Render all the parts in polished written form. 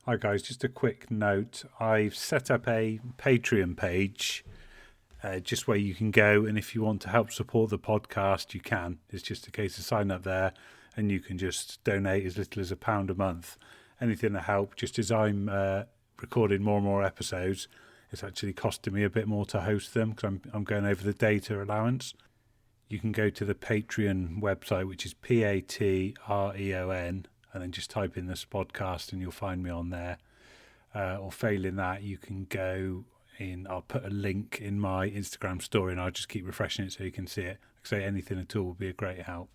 Hi guys, just a quick note. I've set up a Patreon page just where you can go, and if you want to help support the podcast, you can. It's just a case of sign up there and you can just donate as little as £1 a month. Anything to help, just as I'm recording more and more episodes, it's actually costing me a bit more to host them because I'm going over the data allowance. You can go to the Patreon website, which is Patreon, and then just type in this podcast and you'll find me on there. Or failing that, you can go in. I'll put a link in my Instagram story and I'll just keep refreshing it so you can see it. Like I say, anything at all would be a great help.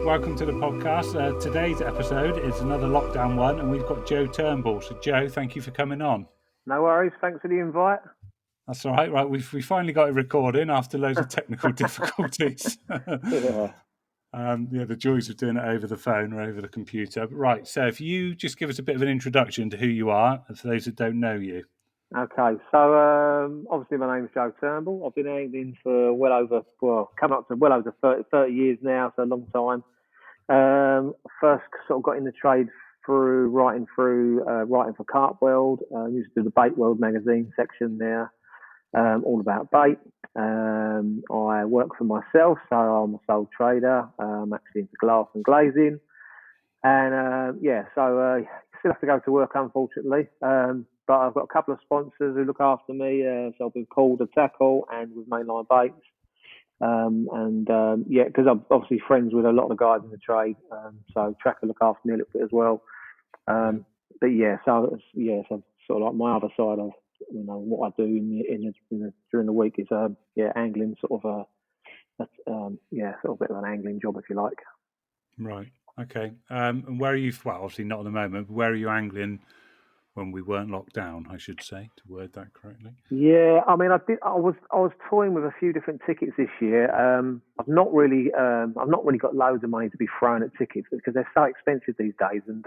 Welcome to the podcast. Today's episode is another lockdown one, and we've got Joe Turnbull. So, Joe, thank you for coming on. No worries. Thanks for the invite. That's all right. Right, we finally got it recording after loads of technical difficulties. Yeah. The joys of doing it over the phone or over the computer. Right, so if you just give us a bit of an introduction to who you are, and for those that don't know you. Okay, so obviously my name's Joe Turnbull. I've been angling for coming up to well over 30 years now, so a long time. First sort of got in the trade through writing for Cartworld. Used to do the Bait World magazine section there, all about bait. I work for myself, so I'm a sole trader. I'm actually into glass and glazing. And still have to go to work, unfortunately. But I've got a couple of sponsors who look after me. So I've been Korda Tackle and with Mainline Baits. Because I'm obviously friends with a lot of the guys in the trade. So Tracker look after me a little bit as well. So sort of like my other side of what I do during the week is angling, sort of a bit of an angling job, if you like. Right. Okay. And where are you? Well, obviously not at the moment. But where are you angling when we weren't locked down? I should say, to word that correctly. Yeah, I mean, I was toying with a few different tickets this year. I've not really got loads of money to be thrown at tickets because they're so expensive these days, and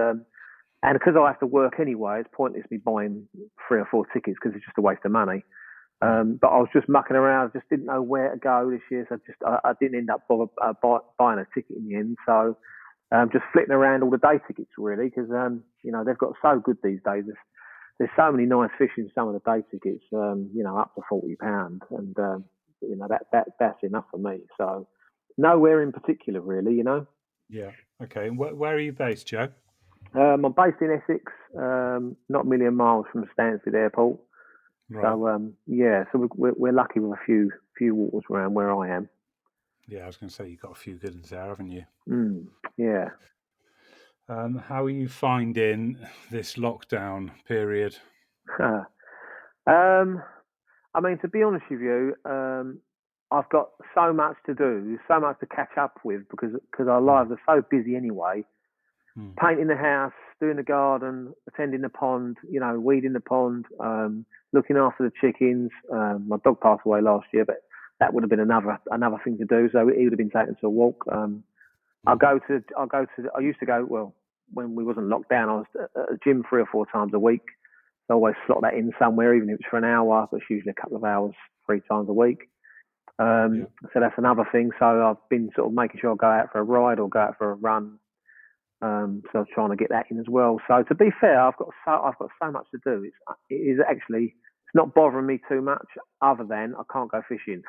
because I have to work anyway, it's pointless me buying 3 or 4 tickets because it's just a waste of money. But I was just mucking around, just didn't know where to go this year, so I didn't end up buying a ticket in the end. So just flitting around all the day tickets really, because they've got so good these days. There's so many nice fish in some of the day tickets, up to £40, and that's enough for me. So nowhere in particular really, Yeah. Okay. And where are you based, Joe? I'm based in Essex, not a million miles from Stansted Airport. Right. So we're lucky with a few waters around where I am. Yeah, I was going to say you've got a few good ones there, haven't you? Yeah. How are you finding this lockdown period? I mean, to be honest with you, I've got so much to do, so much to catch up with because our lives are so busy anyway. Painting the house, doing the garden, attending the pond, weeding the pond, looking after the chickens. My dog passed away last year, but that would have been another thing to do. So he would have been taken to a walk. I used to go, when we wasn't locked down, I was at the gym 3 or 4 times a week. I always slot that in somewhere, even if it's for an hour, but it's usually a couple of hours, 3 times a week. So that's another thing. So I've been sort of making sure I go out for a ride or go out for a run. So I'm trying to get that in as well. So to be fair, I've got so much to do. It's not bothering me too much, other than I can't go fishing.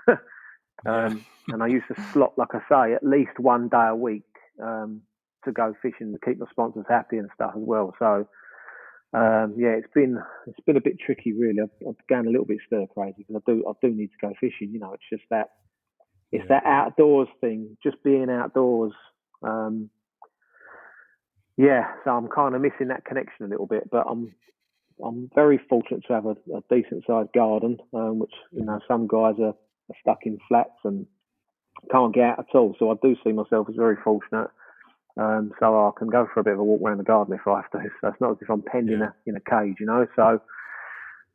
And I used to slot, like I say, at least 1 day a week to go fishing to keep my sponsors happy and stuff as well. So it's been a bit tricky really. I've gone a little bit stir crazy because I do need to go fishing. It's just that that outdoors thing, just being outdoors. So I'm kind of missing that connection a little bit, but I'm very fortunate to have a decent sized garden, which some guys are stuck in flats and can't get out at all. So I do see myself as very fortunate. So I can go for a bit of a walk around the garden if I have to. So it's not as if I'm penned in a cage, So,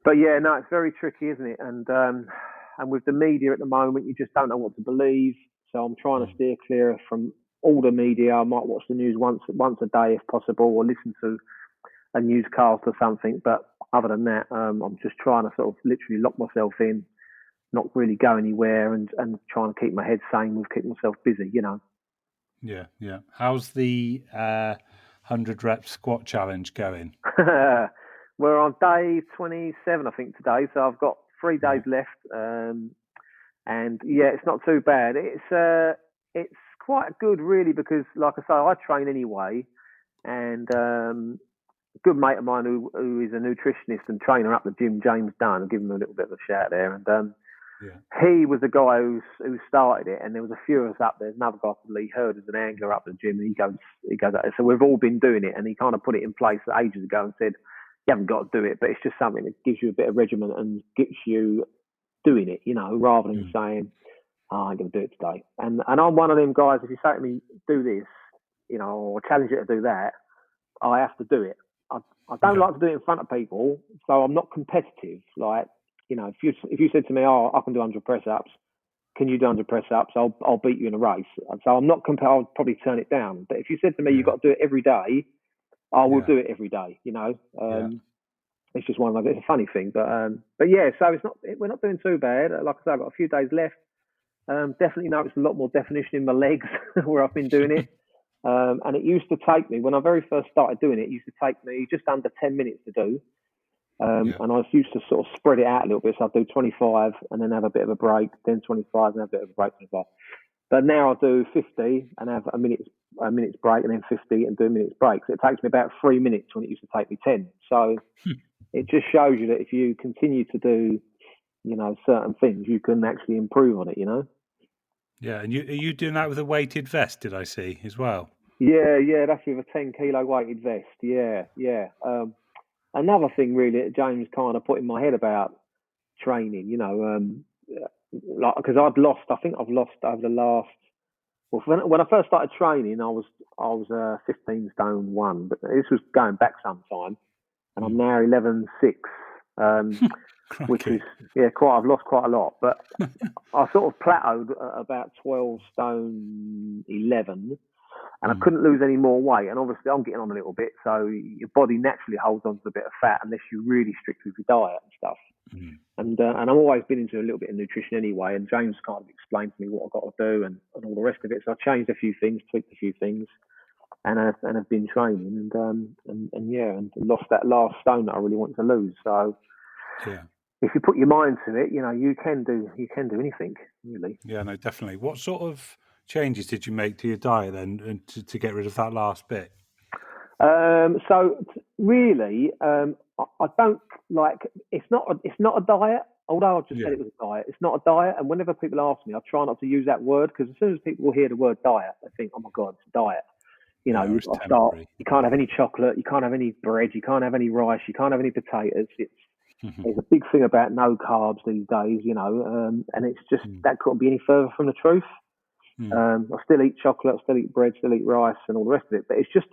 but it's very tricky, isn't it? And with the media at the moment, you just don't know what to believe. So I'm trying to steer clear from all the media. I might watch the news once a day if possible, or listen to a newscast or something. But other than that, I'm just trying to sort of literally lock myself in, not really go anywhere, and trying to keep my head sane with keeping myself busy, you know. Yeah, yeah. How's the 100 rep squat challenge going? We're on day 27, I think, today. So I've got 3 days left. And yeah, it's not too bad. It's quite good, really, because, like I say, I train anyway. And a good mate of mine who is a nutritionist and trainer up the gym, James Dunn, I'll give him a little bit of a shout there. And he was the guy who started it, and there was a few of us up there. Another guy called Lee Hurd, who's an angler up at the gym, and he goes. So we've all been doing it, and he kind of put it in place ages ago and said, "You haven't got to do it, but it's just something that gives you a bit of regimen and gets you doing it, you know, rather than saying, oh, I'm going to do it today." And I'm one of them guys. If you say to me, "Do this," you know, or challenge you to do that, I have to do it. I don't like to do it in front of people, so I'm not competitive. Like, you know, if you said to me, "Oh, I can do 100 press ups," can you do 100 press ups? I'll beat you in a race. So I'm not I'll probably turn it down. But if you said to me, "You've got to do it every day," I will do it every day. You know, it's just one of those. It's a funny thing, but yeah. So we're not doing too bad. Like I say, I've got a few days left. Definitely noticed a lot more definition in my legs where I've been doing it. And it used to take me, when I very first started doing it, used to take me just under 10 minutes to do. And I used to sort of spread it out a little bit. So I'd do 25 and then have a bit of a break, then 25 and have a bit of a break, 25. But now I'll do 50 and have a minute's break, and then 50 and do a minute's break. So it takes me about 3 minutes when it used to take me 10. So it just shows you that if you continue to do, you know, certain things, you can actually improve on it, you know? Yeah, and are you doing that with a weighted vest, did I see, as well? Yeah, that's with a 10 kilo weighted vest. Yeah. Another thing really that James kind of put in my head about training, you know, like, because I think I've lost over the last, well, when I first started training, I was 15 stone 1, but this was going back some time, and I'm now 11.6, which is, I've lost quite a lot, but I sort of plateaued at about 12 stone 11, and I couldn't lose any more weight. And obviously I'm getting on a little bit, so your body naturally holds on to a bit of fat unless you're really strict with your diet and stuff. And I've always been into a little bit of nutrition anyway, and James kind of explained to me what I've got to do and all the rest of it. So I changed a few things, tweaked a few things, and I've been training and lost that last stone that I really wanted to lose. So if you put your mind to it, you know, you can do anything, really. Yeah, no, definitely. What sort of changes did you make to your diet then to get rid of that last bit? So really, I don't like. It's not a diet. Although I just said it was a diet, it's not a diet. And whenever people ask me, I try not to use that word, because as soon as people hear the word diet, they think, "Oh my God, it's a diet." You know, you can't have any chocolate, you can't have any bread, you can't have any rice, you can't have any potatoes. There's a big thing about no carbs these days, you know, and it's just that couldn't be any further from the truth. I still eat chocolate, I still eat bread, still eat rice, and all the rest of it. But it's just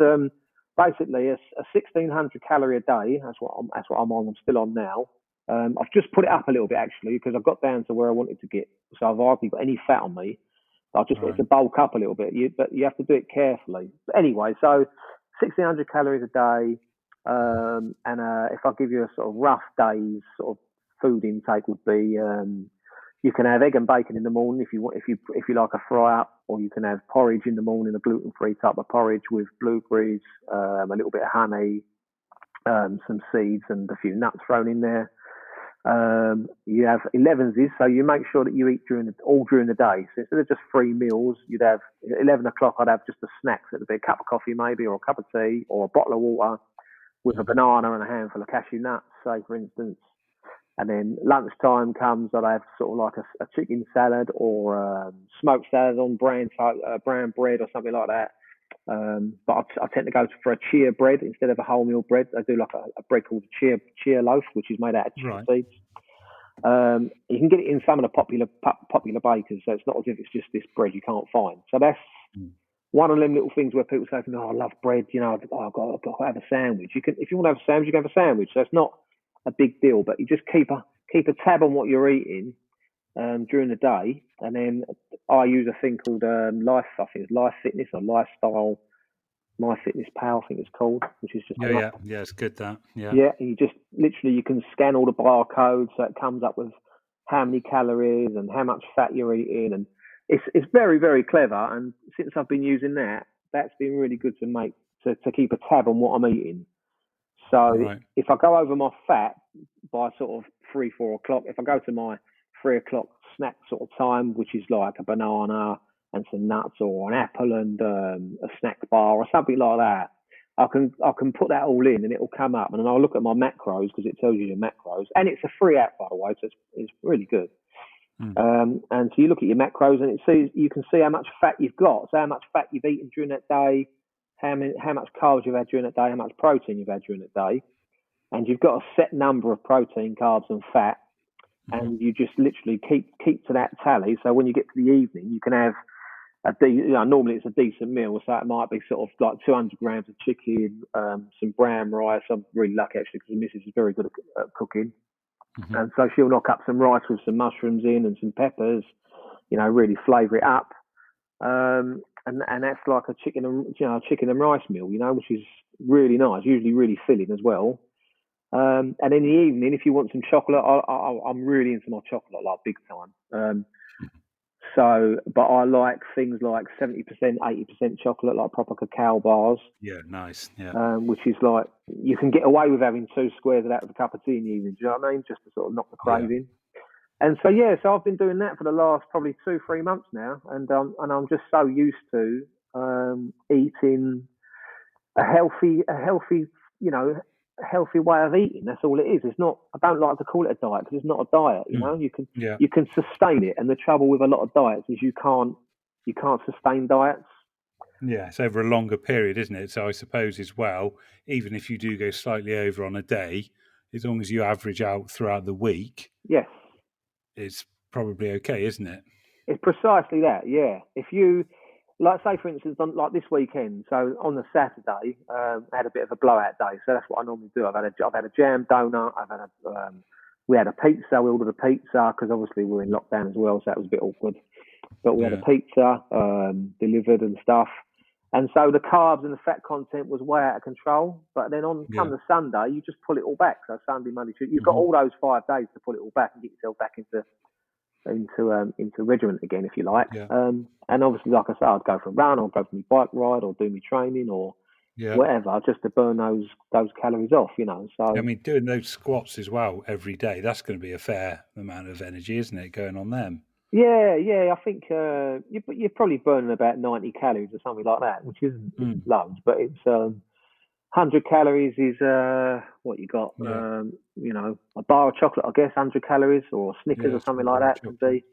basically a 1,600 calorie a day. That's what I'm on. I'm still on now. I've just put it up a little bit actually, because I've got down to where I wanted to get. So I've hardly got any fat on me. I just want it to bulk up a little bit. But you have to do it carefully. But anyway, so 1,600 calories a day. And if I give you a sort of rough day's sort of food intake would be, you can have egg and bacon in the morning if you like a fry up, or you can have porridge in the morning, a gluten-free type of porridge with blueberries, a little bit of honey, some seeds, and a few nuts thrown in there. You have 11s, so you make sure that you eat all during the day. So instead of just 3 meals, you'd have 11 o'clock. I'd have just a snack. So it'd be a cup of coffee maybe, or a cup of tea, or a bottle of water with a banana and a handful of cashew nuts, say for instance. And then lunchtime comes, I'd have sort of like a chicken salad or smoked salad on brown bread or something like that. But I tend to go for a chia bread instead of a wholemeal bread. I do like a bread called a chia loaf, which is made out of chia seeds. You can get it in some of the popular bakers, so it's not as if it's just this bread you can't find. So that's one of them little things where people say to me, "Oh, I love bread. You know, I've got to have a sandwich." If you want to have a sandwich, you can have a sandwich. So it's not a big deal, but you just keep a tab on what you're eating, during the day, and then I use a thing called Life. I think it's Life Fitness or Lifestyle. My Fitness Pal, I think it's called, which is just yeah, it's good that. Yeah, you just literally you can scan all the barcodes, so it comes up with how many calories and how much fat you're eating, and it's very very clever. And since I've been using that, that's been really good to keep a tab on what I'm eating. So Right. if I go over my fat by sort of 3-4 o'clock, if I go to my 3 o'clock snack sort of time, which is like a banana and some nuts or an apple and a snack bar or something like that, I can put that all in and it will come up, and then I'll look at my macros because it tells you your macros, and it's a free app by the way, so it's really good. And so you look at your macros and you can see how much fat you've got, so how much fat you've eaten during that day, how much carbs you've had during that day, how much protein you've had during that day, and you've got a set number of protein, carbs, and fat, and you just literally keep to that tally. So when you get to the evening, you can have normally it's a decent meal, so it might be sort of like 200 grams of chicken, some brown rice. I'm really lucky actually because the missus is very good at cooking, and so she'll knock up some rice with some mushrooms in and some peppers, really flavour it up. And that's like a chicken and rice meal, which is really nice, usually really filling as well. And in the evening, if you want some chocolate, I'm really into my chocolate, like big time. But I like things like 70%, 80% chocolate, like proper cacao bars. Yeah, nice. Yeah. Which is like, you can get away with having 2 squares of that with a cup of tea in the evening, do you know what I mean? Just to sort of knock the craving. And so, so I've been doing that for the last probably 2-3 months now. And I'm just so used to eating a healthy, healthy way of eating. That's all it is. It's not. I don't like to call it a diet because it's not a diet. You can sustain it, and the trouble with a lot of diets is you can't sustain diets. Yeah, it's over a longer period, isn't it? So I suppose as well, even if you do go slightly over on a day, as long as you average out throughout the week, yes, it's probably okay, isn't it? It's precisely that. Yeah, if you like, say for instance, like this weekend. So on the Saturday, I had a bit of a blowout day. So that's what I normally do. I've had a jam donut. We had a pizza. We ordered a pizza because obviously we're in lockdown as well, so that was a bit awkward. But we had a pizza delivered and stuff. And so the carbs and the fat content was way out of control. But then come the Sunday, you just pull it all back. So Sunday, Monday, Tuesday, you've got all those 5 days to pull it all back and get yourself back into regiment again, if you like. And obviously, like I said, I'd go for a run, or go for my bike ride, or do my training, or whatever, just to burn those calories off, So I mean, doing those squats as well every day, that's going to be a fair amount of energy, isn't it, going on them? Yeah. I think you're probably burning about 90 calories or something like that, which isn't loads, but it's 100 calories is what you got. A bar of chocolate, I guess, 100 calories, or Snickers or something like that could be.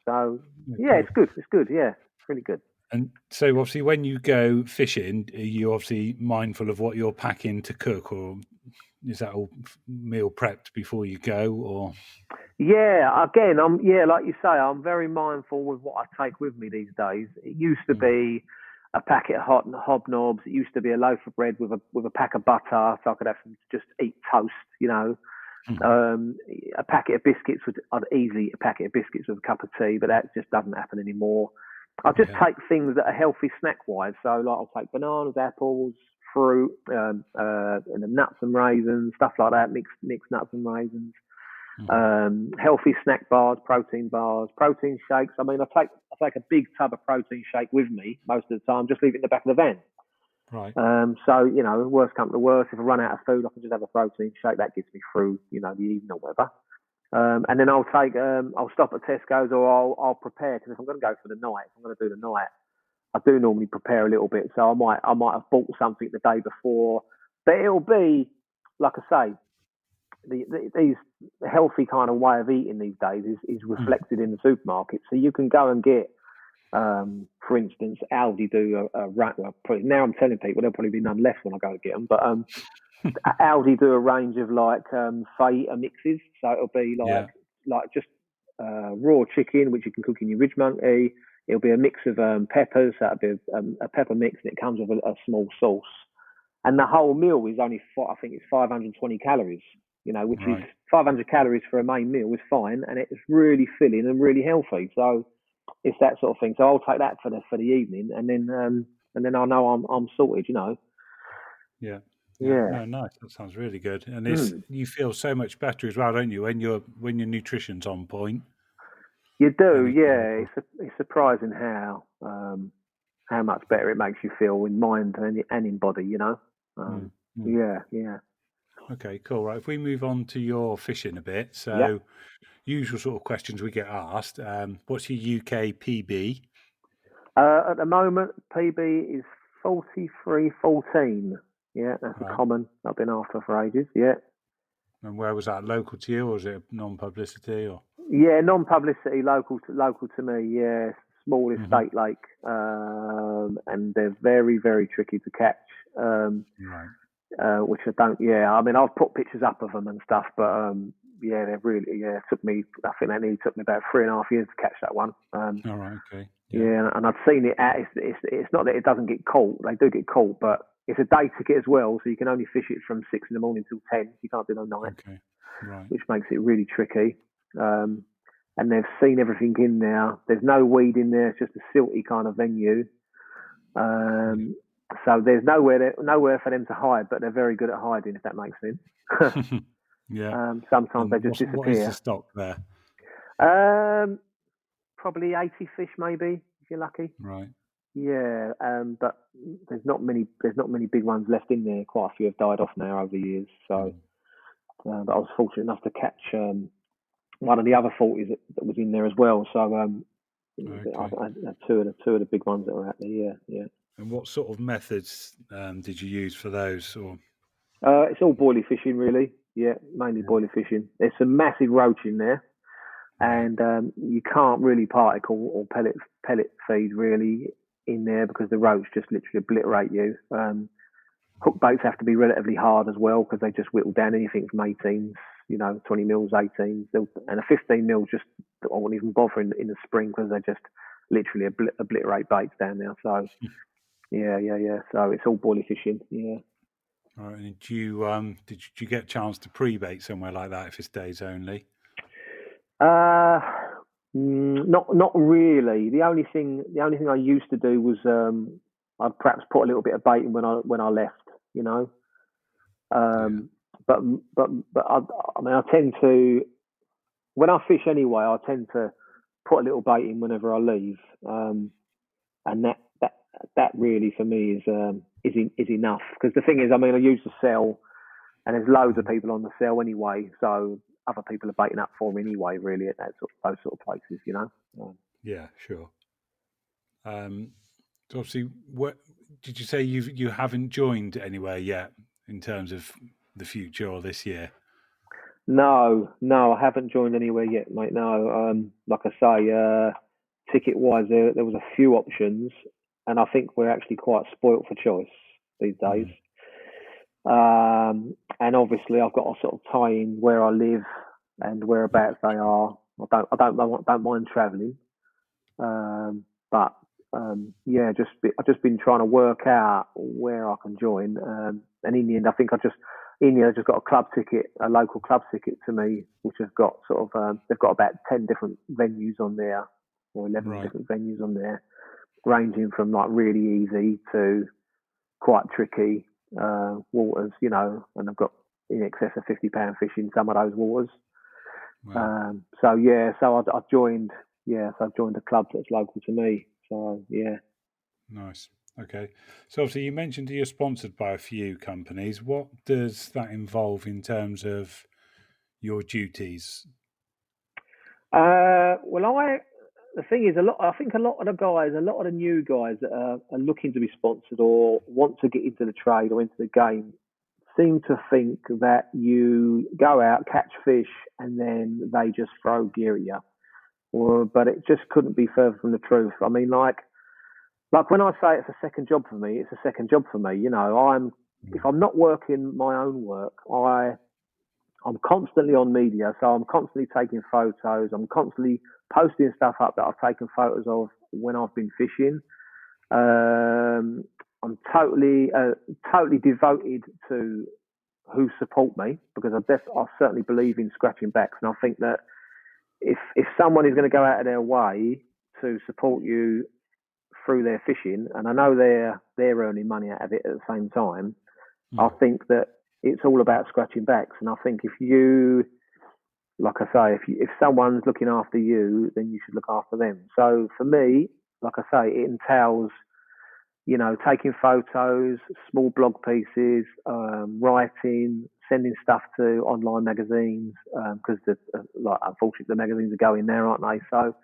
So it's good. It's good. Yeah, it's really good. And so, obviously, when you go fishing, are you obviously mindful of what you're packing to cook, or is that all meal prepped before you go? Or Again, like you say, I'm very mindful with what I take with me these days. It used to be a packet of hobnobs. It used to be a loaf of bread with a pack of butter, so I could have just eat toast. A packet of biscuits. I'd easily eat a packet of biscuits with a cup of tea, but that just doesn't happen anymore. I just take things that are healthy snack-wise. So, like, I'll take bananas, apples, fruit, and nuts and raisins, stuff like that. Mixed nuts and raisins. Healthy snack bars, protein shakes. I mean, I take a big tub of protein shake with me most of the time. Just leave it in the back of the van. Right. So worst come to worst, if I run out of food, I can just have a protein shake. That gets me through, the evening or whatever. And then I'll stop at Tesco's, or I'll prepare, because if I'm going to go for the night, if I'm going to do the night, I do normally prepare a little bit. So I might have bought something the day before, but it'll be, like I say, these healthy kind of way of eating these days is reflected in the supermarket. So you can go and get, for instance, Aldi do now I'm telling people there'll probably be none left when I go to get them, but Aldi do a range of like fajita mixes. So it'll be like just raw chicken, which you can cook in your ridge monkey. It'll be a mix of peppers. So that'll be a pepper mix, and it comes with a small sauce. And the whole meal is only, I think it's 520 calories. which is Right. 500 calories for a main meal is fine, and it's really filling and really healthy. So it's that sort of thing. So I'll take that for the evening, and then I know I'm sorted. Yeah. Yeah. Yeah. No, nice. That sounds really good. And Mm. you feel so much better as well, don't you, when your nutrition's on point You do, and you feel yeah. It's surprising how much better it makes you feel in mind and in body. mm, mm. Yeah, yeah, Okay, cool. Right. If we move on to your fishing a bit, yeah. so usual sort of questions we get asked. What's your UK PB? At the moment, PB is 43.14. Yeah, that's a Right. common I've been after for ages. Yeah. And where was that? Local to you, or was it non-publicity? Or Yeah, non-publicity, local to me. Yeah, small hmm estate lake, and they're very, very tricky to catch. right? Which I don't. Yeah, I mean, I've put pictures up of them and stuff, but yeah, they're really. Yeah, it took me. I think that nearly took me about 3.5 years to catch that one. All right. Okay. Yeah. Yeah, and I've seen it. It's not that it doesn't get caught. They do get caught, but it's a day ticket as well, so you can only fish it from 6 in the morning till 10. You can't do no night, Okay. Right. which makes it really tricky. And they've seen everything in there. There's no weed in there. It's just a silty kind of venue. So there's nowhere for them to hide, but they're very good at hiding, if that makes sense. Yeah. Sometimes they And just what is the disappear. stock there? Um, Probably 80 fish, maybe, if you're lucky. Right. Yeah, but there's not many. There's not many big ones left in there. Quite a few have died off now over the years. So, Mm. but I was fortunate enough to catch one of the other 40s that was in there as well. So, Okay. I had two of the big ones that were out there. Yeah, yeah. And what sort of methods did you use for those? Or It's all boilie fishing, really. Yeah, mainly yeah. boilie fishing. There's some massive roach in there, Right. and you can't really particle or pellet feed really in there because the roach just literally obliterate you. Hook baits have to be relatively hard as well because they just whittle down anything from 18s, 20 mils, 18s, and a 15 mil just I won't even bother in the spring because they just literally obliterate baits down there. So yeah, yeah, yeah. So it's all boilie fishing. Yeah. All right. And did you get a chance to pre-bait somewhere like that if it's days only? Uh, not really. The only thing I used to do was I'd perhaps put a little bit of bait in when I left, you know. Yeah. Um, but but I mean I tend to when I fish anyway I tend to put a little bait in whenever I leave, and that really for me is enough because the thing is I mean I use the cell and there's loads of Mhm. people on the cell anyway, so other people are baiting up for me anyway. Really, at those sort of places. Yeah. Sure. So obviously, what did you say you haven't joined anywhere yet in terms of the future or this year? No, no, I haven't joined anywhere yet, mate. No, like I say, ticket wise, there was a few options, and I think we're actually quite spoilt for choice these days. Mm. And obviously, I've got to sort of tie in where I live and whereabouts they are. I don't mind travelling, but yeah, I've just been trying to work out where I can join. And in the end, I think I just got a club ticket, a local club ticket to me, which has got sort of they've got about 10 different venues on there, or 11 Right. different venues on there, ranging from like really easy to quite tricky waters, and I've got in excess of £50 fish in some of those waters. Wow. So yeah, I've joined. Yeah, so I've joined a club that's local to me. So yeah. Nice. Okay. So obviously you mentioned that you're sponsored by a few companies. What does that involve in terms of your duties? Well, the thing is, I think a lot of the guys, a lot of the new guys that are looking to be sponsored or want to get into the trade or into the game, seem to think that you go out, catch fish, and then they just throw gear at you. But it just couldn't be further from the truth. I mean, like when I say it's a second job for me, it's a second job for me. If Mm. I'm not working my own work, I'm constantly on media, so I'm constantly taking photos. I'm constantly posting stuff up that I've taken photos of when I've been fishing. I'm totally devoted to who support me, because I certainly believe in scratching backs, and I think that if someone is going to go out of their way to support you through their fishing, and I know they're earning money out of it at the same time, I think that it's all about scratching backs. And I think if you, like I say, if someone's looking after you, then you should look after them. So for me, like I say, it entails, taking photos, small blog pieces, writing, sending stuff to online magazines, because unfortunately the magazines are going there, aren't they? So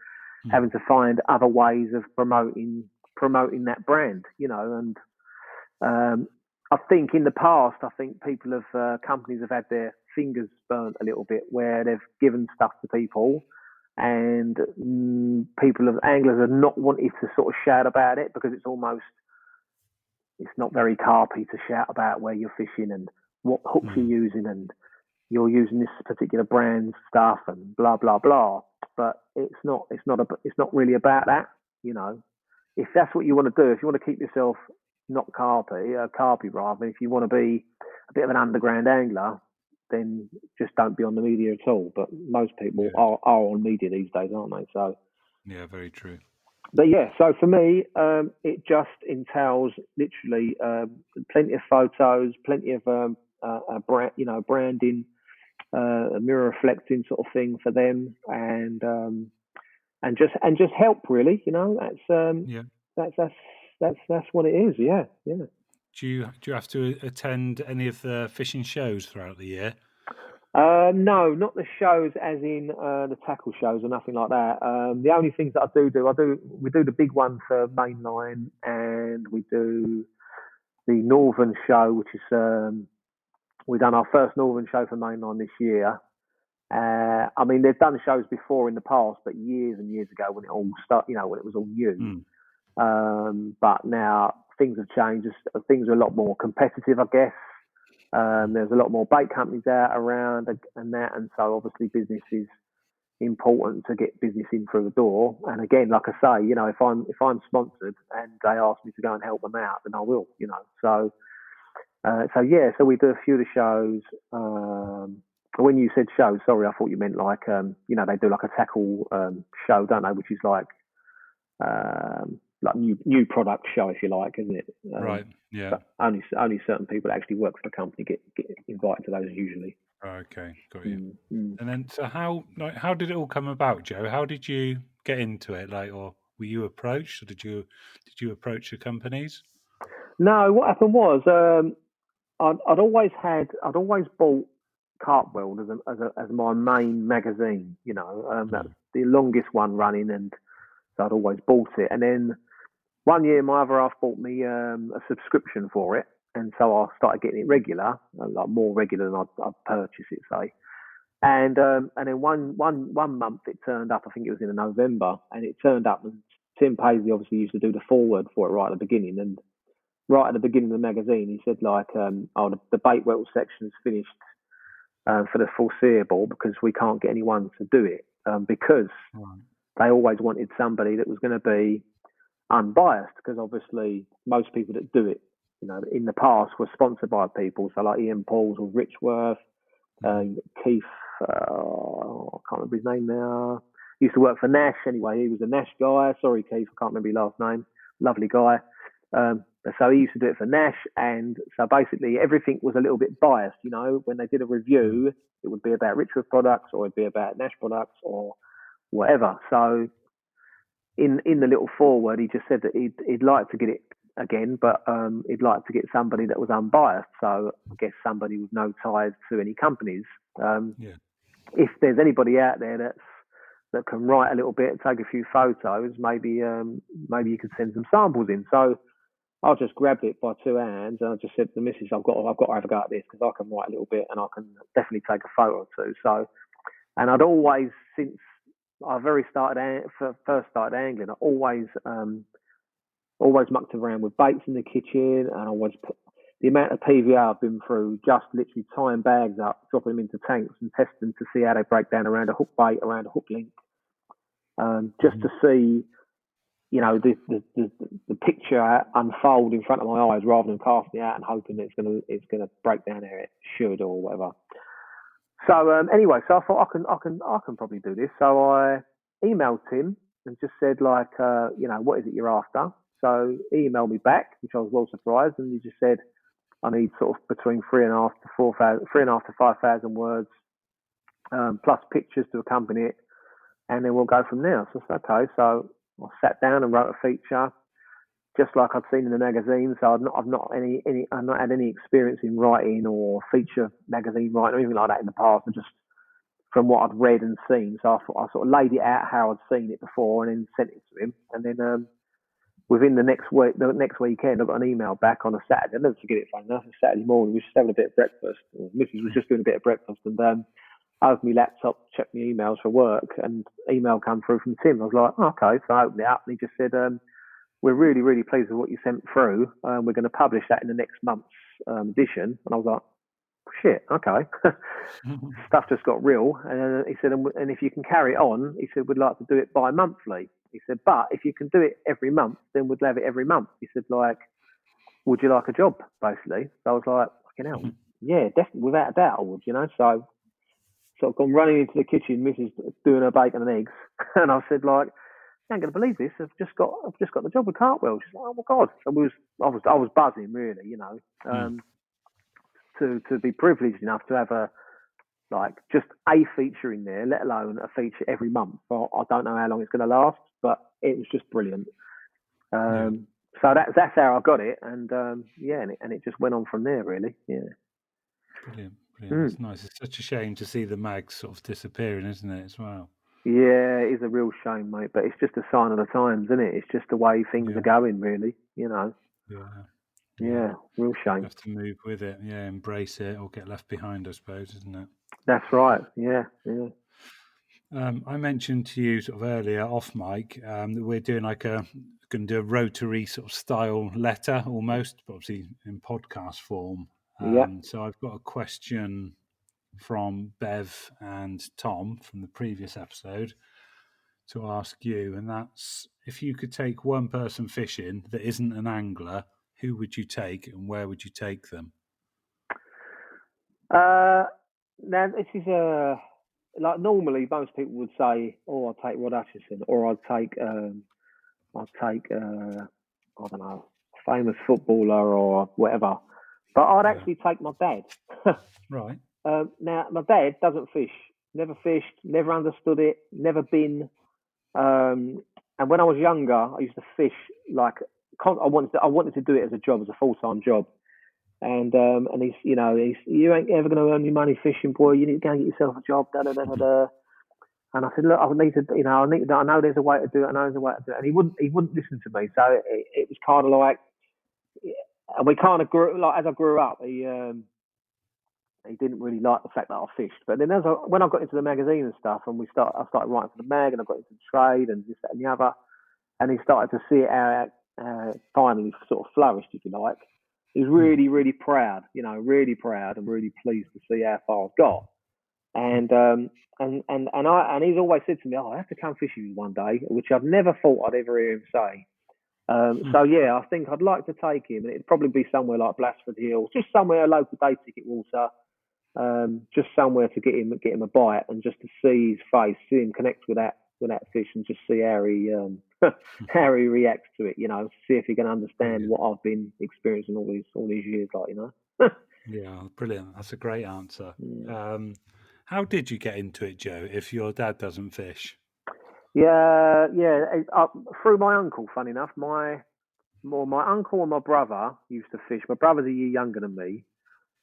having to find other ways of promoting that brand, and I think in the past, people companies have had their fingers burnt a little bit, where they've given stuff to people, and anglers have not wanted to sort of shout about it, because it's not very carpy to shout about where you're fishing and what hooks you're using, and you're using this particular brand stuff and blah blah blah. But it's not really about that. If that's what you want to do, if you want to keep yourself not carpy rather, if you want to be a bit of an underground angler, then just don't be on the media at all. But most people are on media these days, aren't they? So yeah, very true. But yeah, so for me, it just entails literally plenty of photos, plenty of branding, a mirror reflecting sort of thing for them, and just help really. That's what it is. Yeah. Do you have to attend any of the fishing shows throughout the year? No, not the shows as in the tackle shows or nothing like that. The only things that we do the big one for Mainline, and we do the Northern show, which is we've done our first Northern show for Mainline this year. They've done shows before in the past, but years and years ago when it all started, when it was all new. But now things have changed. Things are a lot more competitive, I guess. There's a lot more bait companies out around and so obviously business is important to get business in through the door. And again, like I say, if I'm sponsored and they ask me to go and help them out, then I will. So we do a few of the shows. When you said shows, sorry, I thought you meant like they do like a tackle show, don't they? Which is like new product show, if you like, isn't it? Right. Yeah. But only certain people that actually work for the company get invited to those usually. Okay, got you. And then, so how did it all come about, Joe? How did you get into it? Or were you approached, or did you approach the companies? No, what happened was I'd always bought Carp World as my main magazine. That's the longest one running, and so I'd always bought it. And then one year, my other half bought me a subscription for it, and so I started getting it regular, like more regular than I'd purchase it, say. And then one month it turned up. I think it was in November, and it turned up. And Tim Paisley obviously used to do the foreword for it right at the beginning, and right at the beginning of the magazine, he said the bait wettle section is finished for the foreseeable, because we can't get anyone to do it, because they always wanted somebody that was going to be unbiased, because obviously most people that do it, in the past were sponsored by people. So like Ian Pauls or Richworth, Keith, I can't remember his name now. He used to work for Nash anyway. He was a Nash guy. Sorry, Keith, I can't remember your last name. Lovely guy. So he used to do it for Nash, and so basically everything was a little bit biased. When they did a review, it would be about Richworth products, or it'd be about Nash products, or whatever. So in the little foreword, he just said that he'd like to get it again, but he'd like to get somebody that was unbiased. So I guess somebody with no ties to any companies. If there's anybody out there that can write a little bit, take a few photos, maybe you could send some samples in. So I just grabbed it by two hands, and I just said to the missus, I've got to have a go at this, because I can write a little bit and I can definitely take a photo or two. So, and I'd always, since I first started angling, I always mucked around with baits in the kitchen, and I always put the amount of PVR I've been through, just literally tying bags up, dropping them into tanks and testing to see how they break down around a hook bait, around a hook link, just to see, the picture unfold in front of my eyes rather than casting it out and hoping that it's gonna break down there. It should or whatever. So anyway, so I thought I can probably do this. So I emailed Tim and just said like, what is it you're after? So he emailed me back, which I was well surprised, and he just said I need sort of between 3.5 to 5,000 words, plus pictures to accompany it, and then we'll go from there. So I said, okay. So I sat down and wrote a feature, just like I'd seen in the magazine. So I've not had any experience in writing or feature magazine writing or anything like that in the past. But just from what I'd read and seen. So I sort of laid it out how I'd seen it before, and then sent it to him. And then within the next weekend, I got an email back on a Saturday. I'll never forget it. Funny enough, a Saturday morning, we were just having a bit of breakfast. Mrs. was just doing a bit of breakfast, and I opened my laptop, checked my emails for work, and email come through from Tim. I was like, okay. So I opened it up, and he just said, we're really, really pleased with what you sent through. We're going to publish that in the next month's edition. And I was like, shit, okay. Stuff just got real. And he said, and if you can carry it on, he said, we'd like to do it bi-monthly. He said, but if you can do it every month, then we'd have it every month. He said, like, would you like a job, basically? So I was like, fucking hell. Yeah, definitely, without a doubt I would, So sort of gone running into the kitchen, Mrs. doing her bacon and eggs. And I said, like, I ain't going to believe this. I've just got the job with Cartwell. She's like, oh my God. I was buzzing really, to be privileged enough to have just a feature in there, let alone a feature every month. Well, I don't know how long it's going to last, but it was just brilliant. So that's how I got it, and and it just went on from there really. Yeah. Brilliant. It's nice. It's such a shame to see the mag sort of disappearing, isn't it, as well? Yeah, it is a real shame, mate, but it's just a sign of the times, isn't it? It's just the way things are going, really, Yeah, real shame. You have to move with it, embrace it or get left behind, I suppose, isn't it? That's right, yeah. I mentioned to you sort of earlier off mic that we're doing going to do a rotary sort of style letter almost, but obviously in podcast form. So I've got a question from Bev and Tom from the previous episode to ask you, and that's if you could take one person fishing that isn't an angler, who would you take and where would you take them? Now this is like normally most people would say, "Oh, I'll take Rod Hutchison," or "I'll take I don't know, a famous footballer or whatever." But I'd actually take my dad. Right. Now my dad doesn't fish. Never fished. Never understood it. Never been. And when I was younger, I used to fish like I wanted to do it as a job, as a full-time job. And he's you ain't ever going to earn your money fishing, boy. You need to go and get yourself a job. Da da da da. And I said, look, I know there's a way to do it. And he wouldn't listen to me. So it was kind of like, and we kind of grew, like, as I grew up, he didn't really like the fact that I fished. But then when I got into the magazine and stuff, and I started writing for the mag, and I got into the trade and this, that, and the other, and he started to see it how it finally sort of flourished, if you like. He was really, really proud, really proud and really pleased to see how far I've got. And he's always said to me, "Oh, I have to come fishing one day," which I've never thought I'd ever hear him say. So yeah, I think I'd like to take him, and it'd probably be somewhere like Blasford Hill, just somewhere a local day ticket water, just somewhere to get him a bite, and just to see his face, see him connect with that fish, and just see how he how he reacts to it. See if he can understand what I've been experiencing all these years, Yeah, brilliant. That's a great answer. Yeah. How did you get into it, Joe, if your dad doesn't fish? Yeah. Through my uncle, funny enough. My uncle and my brother used to fish. My brother's a year younger than me,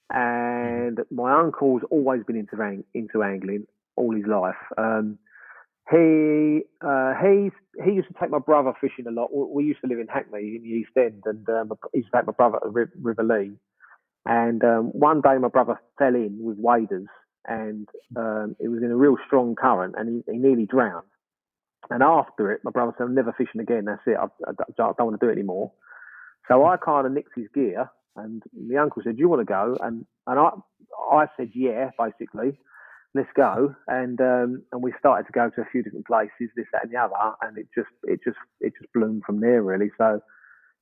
and my uncle's always been into angling all his life. He used to take my brother fishing a lot. We used to live in Hackney in the East End, and he used to take my brother to River Lee. And one day my brother fell in with waders, and it was in a real strong current, and he nearly drowned. And after it, my brother said, "I'm never fishing again. That's it. I don't want to do it anymore." So I kind of nicked his gear, and the uncle said, "Do you want to go?" And I said, "Yeah," basically. let's go. And we started to go to a few different places, this, that, and the other, and it just bloomed from there, really. So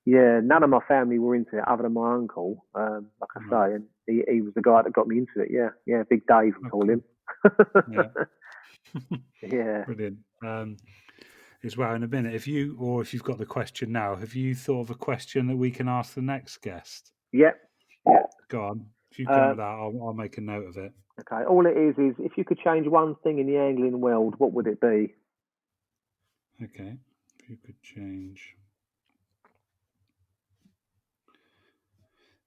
yeah, none of my family were into it other than my uncle, like I say, and he was the guy that got me into it. Yeah, Big Dave, we call him. Yeah. Yeah. Brilliant. As well, in a minute, if you've got the question now, have you thought of a question that we can ask the next guest? Yep. Go on. If you come with that, I'll make a note of it. Okay. All it is if you could change one thing in the angling world, what would it be? Okay. If you could change.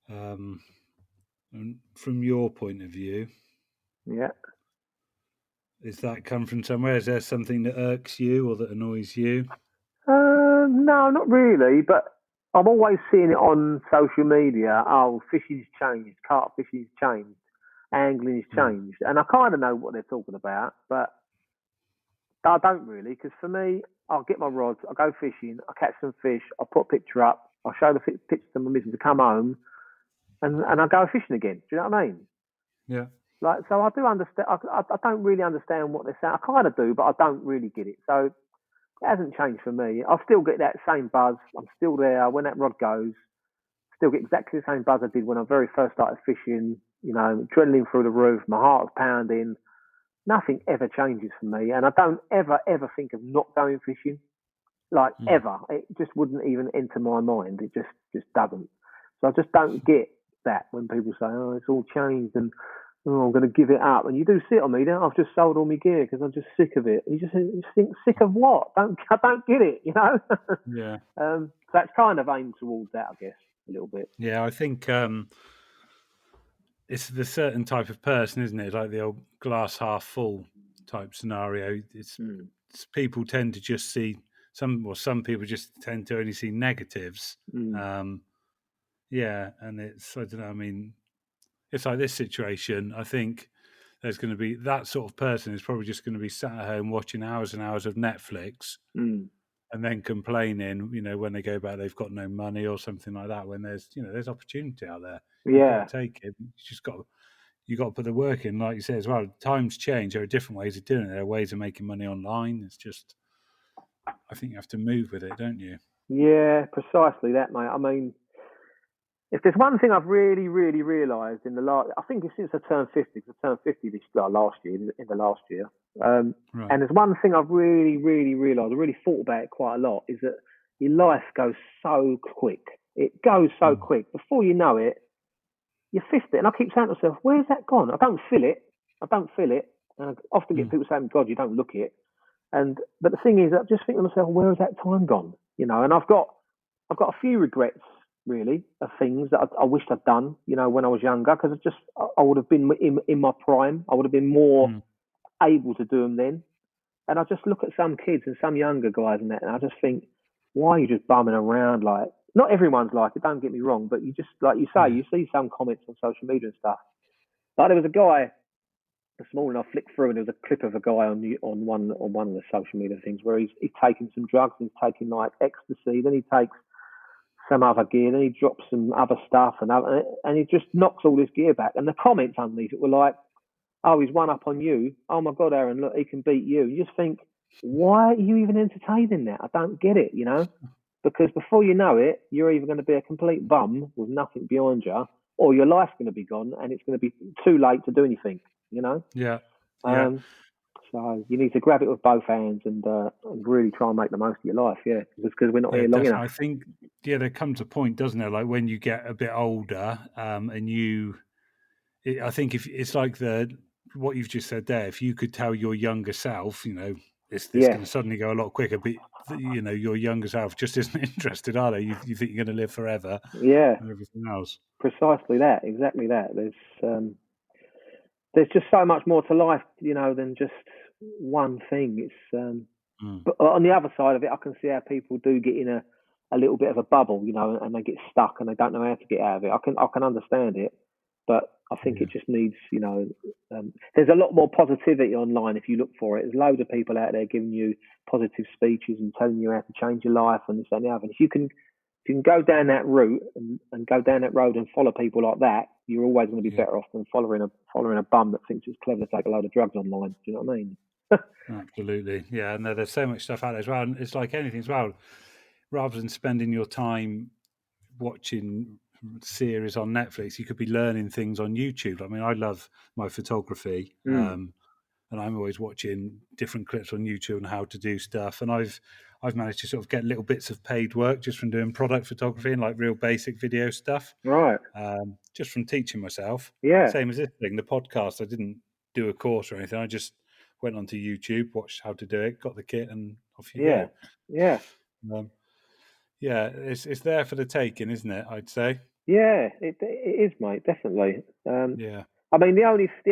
And from your point of view, Yeah. is that come from somewhere? Is there something that irks you or that annoys you? No, not really. But I'm always seeing it on social media. Oh, fishing's changed, carp fishing's changed, angling's changed, and I kind of know what they're talking about, but I don't really, because for me, I'll get my rods, I'll go fishing, I'll catch some fish, I'll put a picture up, I'll show the picture to my missus to come home, and I'll go fishing again. Do you know what I mean? Yeah. Like, so I do understand. I don't really understand what they're saying. I kind of do, but I don't really get it. So it hasn't changed for me. I still get that same buzz. I'm still there when that rod goes. Still get exactly the same buzz I did when I very first started fishing. You know, adrenaline through the roof, my heart's pounding. Nothing ever changes for me, and I don't ever think of not going fishing. Like ever, it just wouldn't even enter my mind. It just doesn't. So I just don't get that when people say, "Oh, it's all changed," and I'm going to give it up. And you do see it on me. I've just sold all my gear because I'm just sick of it. And you think, sick of what? I don't get it, you know? Yeah. So that's kind of aimed towards that, I guess, a little bit. Yeah, I think it's the certain type of person, isn't it? Like the old glass half full type scenario. It's people tend to just see some people just tend to only see negatives. Yeah, and it's, I don't know, I mean, it's like this situation. I think there's going to be that sort of person is probably just going to be sat at home watching hours and hours of Netflix and then complaining, you know, when they go back, they've got no money or something like that, when there's, you know, there's opportunity out there. Yeah. You've got to take it. You got to put the work in, like you say as well. Times change. There are different ways of doing it. There are ways of making money online. It's just, I think you have to move with it, don't you? Yeah, precisely that, mate. I mean, if there's one thing I've really realised in the last, I think it's since I turned 50, because I turned 50 last year, in the last year. Right. And there's one thing I've really realised, I really thought about it quite a lot, is that your life goes so quick. It goes so quick. Before you know it, you're 50. And I keep saying to myself, where's that gone? I don't feel it. And I often get people saying, God, you don't look it. But the thing is, I just think to myself, where has that time gone? You know, and I've got a few regrets, really, of things that I wished I'd done, you know, when I was younger, because I would have been in my prime. I would have been more able to do them then. And I just look at some kids and some younger guys and that, and I just think, why are you just bumming around? Like, not everyone's like it, don't get me wrong, but you just, like you say, you see some comments on social media and stuff. Like, there was a guy this morning, I flicked through, and there was a clip of a guy on one of the social media things where he's taking some drugs, and he's taking like ecstasy, then he takes some other gear, then he drops some other stuff, and he just knocks all his gear back. And the comments underneath it were like, "Oh, he's one up on you. Oh my God, Aaron, look, he can beat you." You just think, why are you even entertaining that? I don't get it, you know? Because before you know it, you're either going to be a complete bum with nothing behind you, or your life's going to be gone, and it's going to be too late to do anything, you know? Yeah. So you need to grab it with both hands and really try and make the most of your life, because we're not here long enough. I think, there comes a point, doesn't there? Like when you get a bit older, and I think if it's like what you've just said there, if you could tell your younger self, you know, this going to suddenly go a lot quicker, but you know, your younger self just isn't interested, are they? You think you're going to live forever, and everything else. Precisely that, exactly that. There's just so much more to life, you know, than just one thing. It's but on the other side of it, I can see how people do get in a little bit of a bubble, you know, and they get stuck and they don't know how to get out of it. I can understand it, but I think it just needs, you know, there's a lot more positivity online if you look for it. There's loads of people out there giving you positive speeches and telling you how to change your life and this and the other. And if you can if you can go down that route and go down that road and follow people like that, you're always going to be better off than following a bum that thinks it's clever to take a load of drugs online. Do you know what I mean? Absolutely, yeah. And there's so much stuff out there as well. And it's like anything as well. Rather than spending your time watching series on Netflix, you could be learning things on YouTube. I mean, I love my photography, and I'm always watching different clips on YouTube on how to do stuff. And I've managed to sort of get little bits of paid work just from doing product photography and like real basic video stuff. Right. Just from teaching myself. Yeah. Same as this thing, the podcast. I didn't do a course or anything. I just went onto YouTube, watched how to do it, got the kit, and off you go. Yeah. Yeah, it's there for the taking, isn't it? I'd say. Yeah, it is, mate. Definitely. Yeah. I mean, the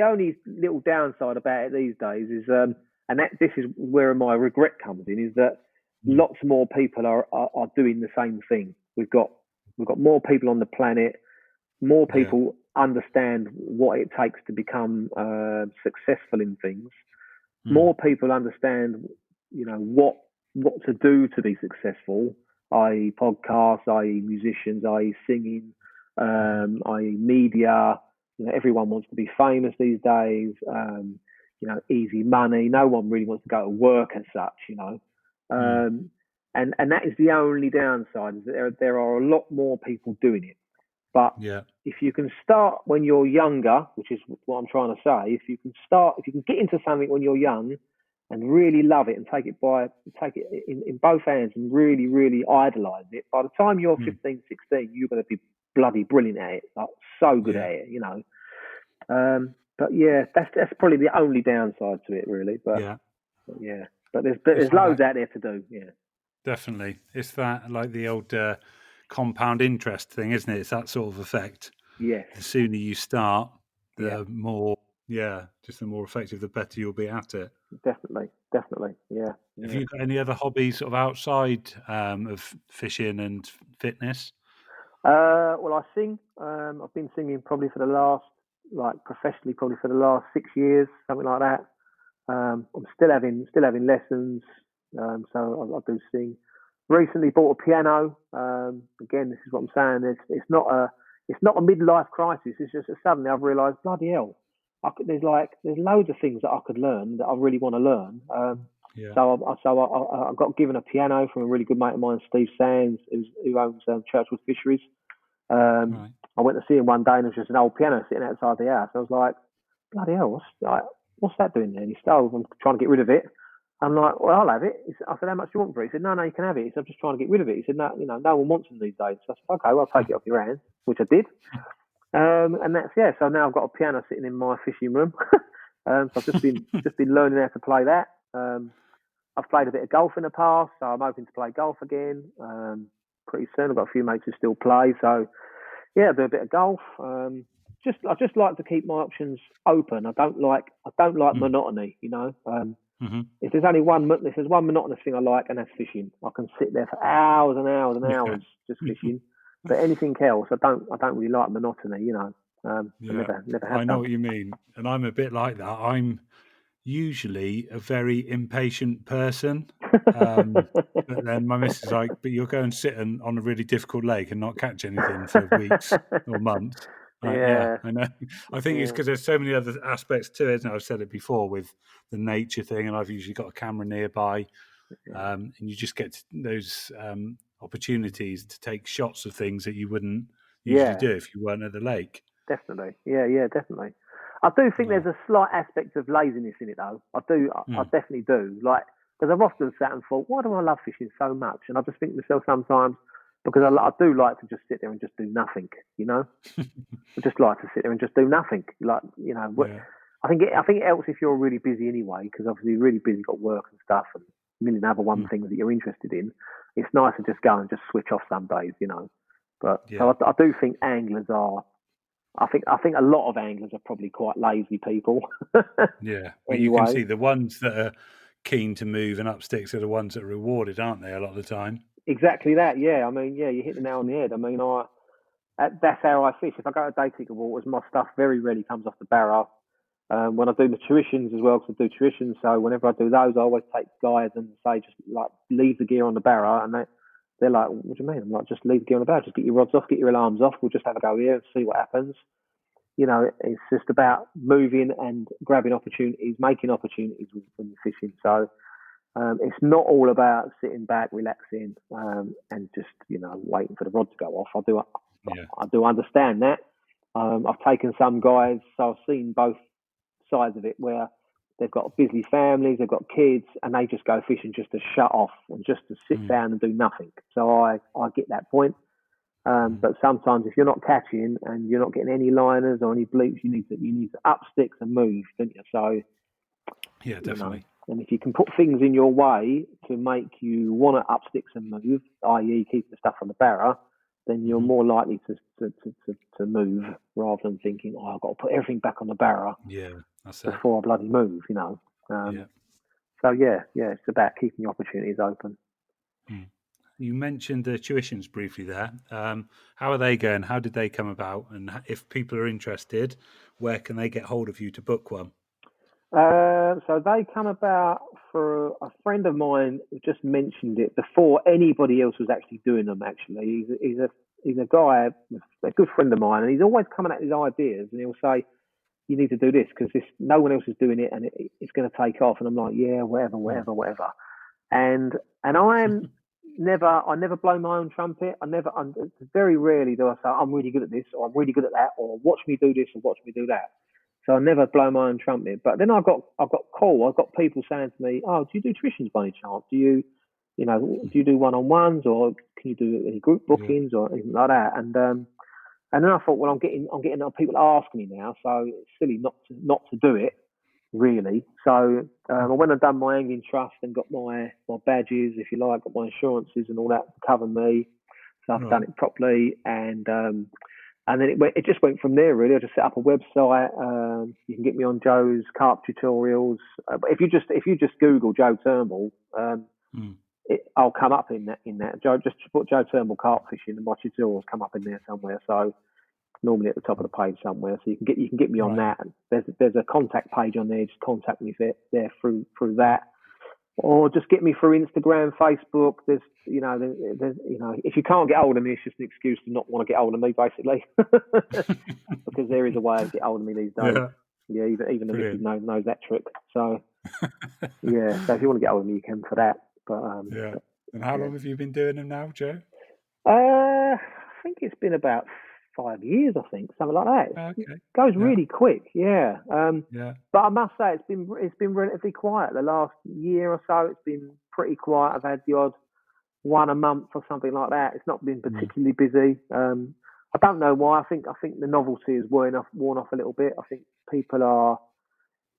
only little downside about it these days is, this is where my regret comes in, is that lots more people are doing the same thing. We've got more people on the planet. More people understand what it takes to become successful in things. More people understand, what to do to be successful, i.e. podcasts, i.e. musicians, i.e. singing, i.e. media. Everyone wants to be famous these days. Easy money. No one really wants to go to work as such, And that is the only downside, is that there are a lot more people doing it. But if you can start when you're younger, which is what I'm trying to say, if you can get into something when you're young and really love it and take it in both hands and really, really idolize it, by the time you're 15, 16, you're going to be bloody brilliant at it, like so good at it, But yeah, that's probably the only downside to it, really. But there's loads out there to do. Yeah, definitely. It's that, like the old compound interest thing, isn't it? It's that sort of effect. Yes. The sooner you start, the more, just the more effective, the better you'll be at it. Definitely. Yeah. Have you got any other hobbies sort of outside of fishing and fitness? Well, I sing. I've been singing probably professionally, probably for the last 6 years, something like that. I'm still having lessons, so I do sing. Recently bought a piano. Again, this is what I'm saying. It's not a midlife crisis. It's just that suddenly I've realised, bloody hell, there's loads of things that I could learn that I really want to learn. So I got given a piano from a really good mate of mine, Steve Sands, who owns Churchwood Fisheries. I went to see him one day and there was just an old piano sitting outside the house. I was like, bloody hell, what's that doing there? And he said, I'm trying to get rid of it. I'm like, well, I'll have it. I said, how much do you want for it? He said, no, you can have it. He said, I'm just trying to get rid of it. He said, no, no one wants them these days. So I said, okay, well, I'll take it off your hands, which I did. And that's, so now I've got a piano sitting in my fishing room. So I've just been learning how to play that. I've played a bit of golf in the past, so I'm hoping to play golf again pretty soon. I've got a few mates who still play, so I do a bit of golf. I just like to keep my options open. I don't like monotony, If there's one monotonous thing I like, and that's fishing. I can sit there for hours and hours and hours just fishing. But anything else, I don't really like monotony, I never have. I know what you mean, and I'm a bit like that. I'm usually a very impatient person, but then my missus is like, "But you'll go and sit on a really difficult lake and not catch anything for weeks or months." I know. I think it's because there's so many other aspects to it, and I've said it before with the nature thing, and I've usually got a camera nearby, and you just get those opportunities to take shots of things that you wouldn't usually do if you weren't at the lake. Definitely, definitely. I do think there's a slight aspect of laziness in it, though. I definitely do. Like, because I've often sat and thought, why do I love fishing so much? And I just think to myself sometimes, because I do like to just sit there and just do nothing, I just like to sit there and just do nothing. Like, I think it helps if you're really busy anyway, because obviously you're really busy, got work and stuff, and a million other things that you're interested in. It's nice to just go and just switch off some days, But so I do think anglers are. I think a lot of anglers are probably quite lazy people. Yeah, but you can see the ones that are keen to move and up sticks are the ones that are rewarded, aren't they? A lot of the time. Exactly that. Yeah, I mean, you hit the nail on the head. I mean, that's how I fish. If I go to day ticket waters, my stuff very rarely comes off the barrow. When I do my tuitions as well, because I do tuitions, so whenever I do those, I always take guides and say just like leave the gear on the barrow, and they're like, what do you mean? I'm like, just leave the gear on the bow, just get your rods off, get your alarms off, we'll just have a go here and see what happens. You know, it's just about moving and grabbing opportunities, making opportunities when you're fishing. So it's not all about sitting back, relaxing, and just, you know, waiting for the rod to go off. I do understand that. I've taken some guys, so I've seen both sides of it, where they've got busy families, they've got kids, and they just go fishing just to shut off and just to sit down and do nothing. So I get that point. But sometimes if you're not catching and you're not getting any liners or any bleeps, you need to up sticks and move, don't you? So yeah, definitely. You know, and if you can put things in your way to make you want to up sticks and move, i.e., keep the stuff on the barra, then you're more likely to move rather than thinking, I've got to put everything back on the barra before I bloody move, you know. So it's about keeping the opportunities open. You mentioned the tuitions briefly there. How are they going? How did they come about? And if people are interested, where can they get hold of you to book one? So they come about for a friend of mine who just mentioned it before anybody else was actually doing them. Actually, he's a guy, a good friend of mine, and he's always coming at his ideas, and he'll say, "You need to do this because no one else is doing it, and it's going to take off." And I'm like, "Yeah, whatever." And I'm I never blow my own trumpet. Very rarely do I say I'm really good at this or I'm really good at that or watch me do this or watch me do that. So I never blow my own trumpet. But then I've got people saying to me, "Oh, do you do tuitions by any chance? Do you do one-on-ones or can you do any group bookings or anything like that?" And then I thought, well, I'm getting people asking me now, so it's silly not to do it, really. So I went and done my angling trust and got my badges, if you like, got my insurances and all that to cover me. So I've done it properly, and then it just went from there, really. I just set up a website. You can get me on Joe's carp tutorials. But if you just Google Joe Turnbull, I'll come up in that. Joe, just put Joe Turnbull carp fishing, and my tutorials come up in there somewhere. So normally at the top of the page somewhere. So you can get me on that. There's a contact page on there. Just contact me there through that. Or just get me through Instagram, Facebook. There's if you can't get hold of me, it's just an excuse to not want to get hold of me, basically. Because there is a way to get hold of me these days. Yeah, even the missus knows that trick. So so if you want to get hold of me, you can for that. But And how long have you been doing them now, Joe? I think it's been about 5 years, I think, something like that. Okay. It goes really quick, But I must say it's been relatively quiet. The last year or so, it's been pretty quiet. I've had the odd one a month or something like that. It's not been particularly busy. I don't know why. I think the novelty has worn off a little bit. I think people are,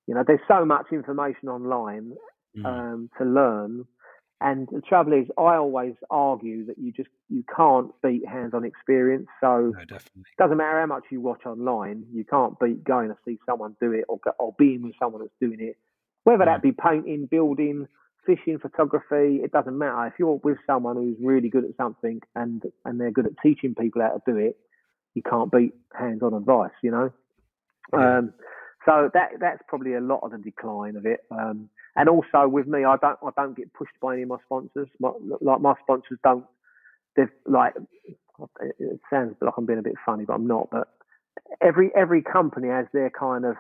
there's so much information online to learn. And the trouble is, I always argue that you can't beat hands-on experience. So it doesn't matter how much you watch online, you can't beat going to see someone do it or being with someone that's doing it. Whether that be painting, building, fishing, photography, it doesn't matter. If you're with someone who's really good at something and they're good at teaching people how to do it, you can't beat hands-on advice, So that's probably a lot of the decline of it. And also with me, I don't get pushed by any of my sponsors. My sponsors don't. They've like. It sounds like I'm being a bit funny, but I'm not. But every company has their I don't know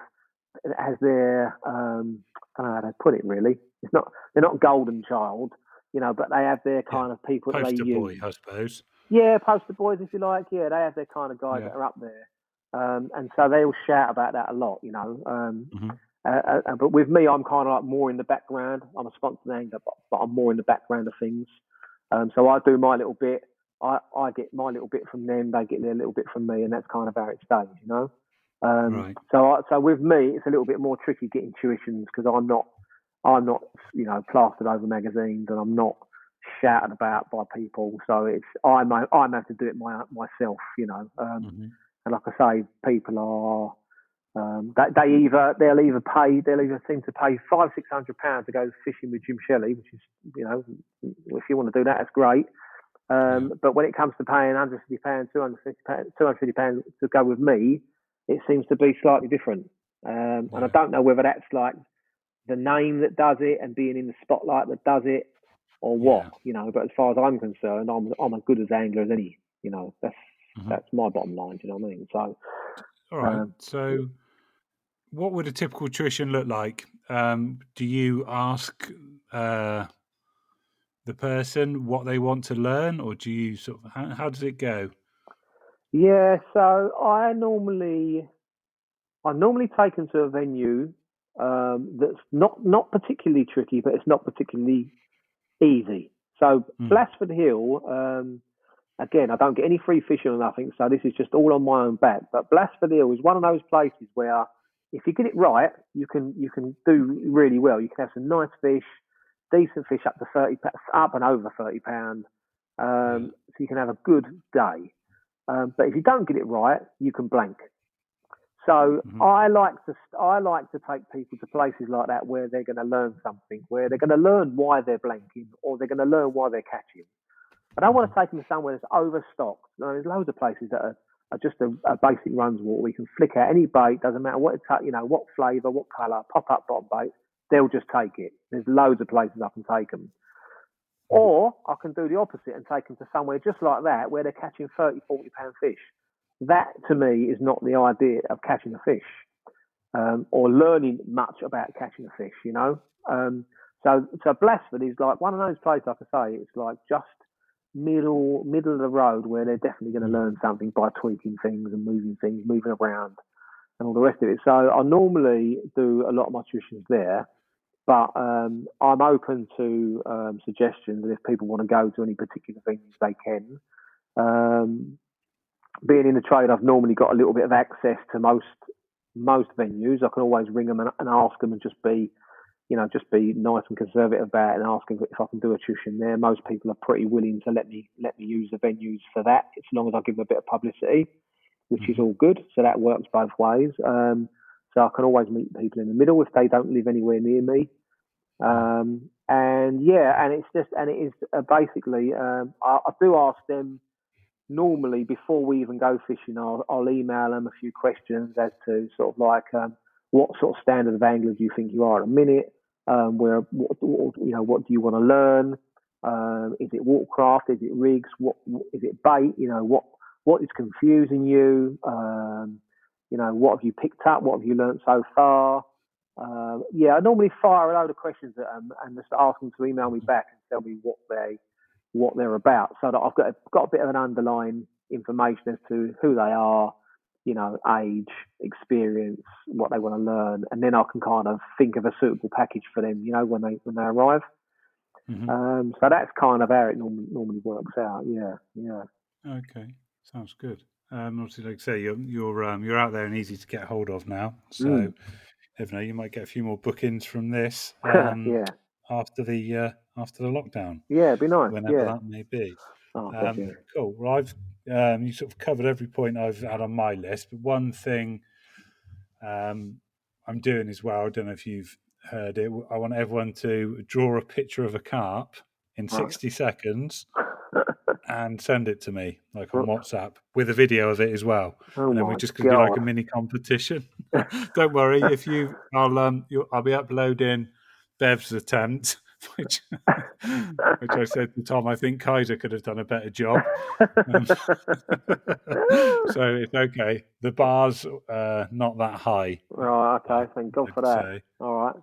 how to put it really. They're not golden child, but they have their kind of people that they use. Poster boy, I suppose. Yeah, poster boys, if you like. Yeah, they have their kind of guys that are up there. And so they all shout about that a lot, but with me, I'm kind of like more in the background. I'm a sponsored angler, but I'm more in the background of things. So I do my little bit. I get my little bit from them. They get their little bit from me, and that's kind of how it stays, So with me, it's a little bit more tricky getting tuitions because I'm not, plastered over magazines, and I'm not shouted about by people. So I'm have to do it myself, And like I say, people are they'll either seem to pay £500-600 to go fishing with Jim Shelley, which is if you want to do that, that's great. But when it comes to paying £150, £250 to go with me, it seems to be slightly different. And I don't know whether that's like the name that does it and being in the spotlight that does it, or what, but as far as I'm concerned, I'm as good as angler as any, that's my bottom line. Do you know what I mean? So, all right. So what would a typical tuition look like? Do you ask the person what they want to learn, or do you how does it go? Yeah, so I normally take them to a venue that's not particularly tricky, but it's not particularly easy. So Blasford Hill, again, I don't get any free fishing or nothing, so this is just all on my own back. But Blasford Hill is one of those places where if you get it right, you can do really well. You can have some nice fish, decent fish up to 30, up and over £30. So you can have a good day. But if you don't get it right, you can blank. So I like to take people to places like that where they're going to learn something, where they're going to learn why they're blanking, or they're going to learn why they're catching. I don't want to take them to somewhere that's overstocked. There's loads of places that are just a basic runs water. We can flick out any bait, doesn't matter what it's, what flavour, what colour, pop up bottom bait, they'll just take it. There's loads of places I can take them. Or I can do the opposite and take them to somewhere just like that where they're catching £30, £40 fish. That, to me, is not the idea of catching a fish or learning much about catching a fish, So Blasford is like one of those places, like I say, it's like just middle of the road where they're definitely going to learn something by tweaking things and moving around and all the rest of it. So I normally do a lot of my tuitions there. But I'm open to suggestions, and if people want to go to any particular venues, they can. Being in the trade, I've normally got a little bit of access to most venues. I can always ring them and ask them, and just be nice and conservative about it, and ask them if I can do a tuition there. Most people are pretty willing to let me use the venues for that, as long as I give them a bit of publicity, which is all good. So that works both ways. So I can always meet people in the middle if they don't live anywhere near me. And it is basically, I do ask them normally before we even go fishing. I'll email them a few questions as to sort of like, what sort of standard of angler do you think you are at a minute? What do you want to learn? Is it watercraft? Is it rigs? What is it bait? What is confusing you? What have you picked up? What have you learned so far? I normally fire a load of questions at them and just ask them to email me back and tell me what they're about, so that I've got a bit of an underlying information as to who they are, age, experience, what they want to learn, and then I can kind of think of a suitable package for them, when they arrive. So that's kind of how it normally works out. Yeah. Okay, sounds good. Obviously, like I say, you're out there and easy to get hold of now. So, never know, you might get a few more bookings from this. After the lockdown. Yeah, it'd be nice. Whenever that may be. Oh, cool. Well, I've you sort of covered every point I've had on my list, but one thing I'm doing as well, I don't know if you've heard it, I want everyone to draw a picture of a carp in 60 seconds and send it to me, like on WhatsApp, with a video of it as well. And then we're just going to do like a mini competition. Don't worry, I'll be uploading Bev's attempt, which I said to Tom, I think Kaiser could have done a better job. So it's okay. The bar's not that high. Right, okay. Thank God for that. Say. All right.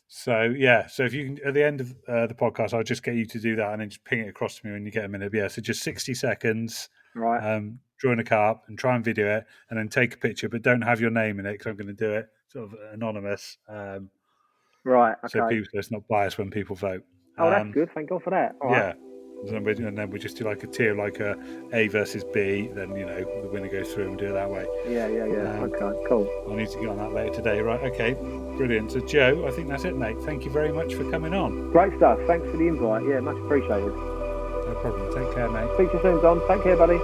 So if you can, at the end of the podcast, I'll just get you to do that and then just ping it across to me when you get a minute. Yeah, so just 60 seconds, right? Drawing a carp and try and video it, and then take a picture, but don't have your name in it because I'm going to do it sort of anonymous. Right. Okay. So it's not biased when people vote. Oh, that's good. Thank God for that. All right. And then we just do like a tier, like A versus B. Then the winner goes through and do it that way. Yeah. Okay, cool. I need to get on that later today. Right? Okay, brilliant. So Joe, I think that's it, mate. Thank you very much for coming on. Great stuff. Thanks for the invite. Yeah, much appreciated. No problem. Take care, mate. Speak to you soon, Don. Take care, buddy.